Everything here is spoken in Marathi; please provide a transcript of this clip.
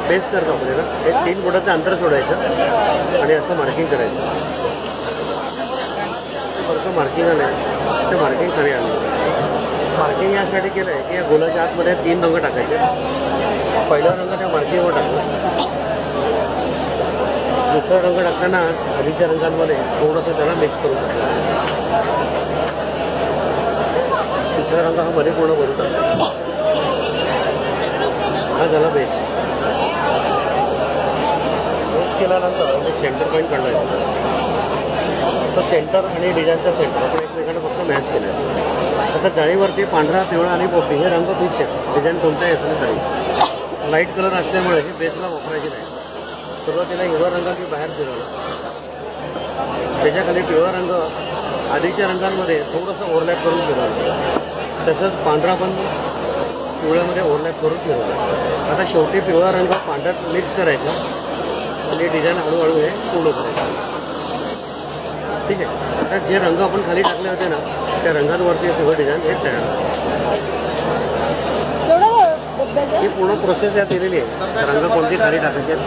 बेस करतो आपल्याला हे 3 बोटाचं अंतर सोडायचं आणि असं मार्किंग करायचं. बरं मार्किंग आलं ते मार्किंग खाली आलं. मार्किंग यासाठी केलं आहे की या गोलाच्या आतमध्ये 3 रंग टाकायचे. पहिला रंग त्या मार्किंगवर टाकला. दुसरा रंग टाकताना आधीच्या रंगांमध्ये थोडंसं त्याला मिक्स करून टाकलं. तिसरा रंग हा मध्ये पूर्ण भरून टाकला. हा झाला बेस. बेस केल्यानंतर मी सेंटर पॉईंट काढला. तर सेंटर आणि डिझाईनचा सेंटर आपण एकमेकांना फक्त मॅच केलं आहे. आता जाळीवरती पांढरा, पिवळा आणि पोपटी हे रंग फिक्स आहेत. डिझाईन कोणताही असलं तरी लाईट कलर असल्यामुळे हे बेसला वापरायचे नाही. सुरुवातीला हिरवा रंग मी बाहेर फिरवला. त्याच्याखाली पिवळा रंग आधीच्या रंगांमध्ये थोडंसं ओव्हरलॅप करून फिरवलं. तसंच पांढरा पण पिवळ्यामध्ये ओव्हरलॅप करून फिरवलं. आता शेवटी पिवळा रंग पांढऱ्यात मिक्स करायचा आणि डिझाईन हळूहळू हे पूर्ण करायचं. ठीक आहे. आता जे रंग आपण खाली टाकले होते ना त्या रंगांवरती सगळं डिझाईन हे तयार होतं. ही पूर्ण प्रोसेस यात दिलेली आहे. रंग कोणती खाली टाकायचे आहेत,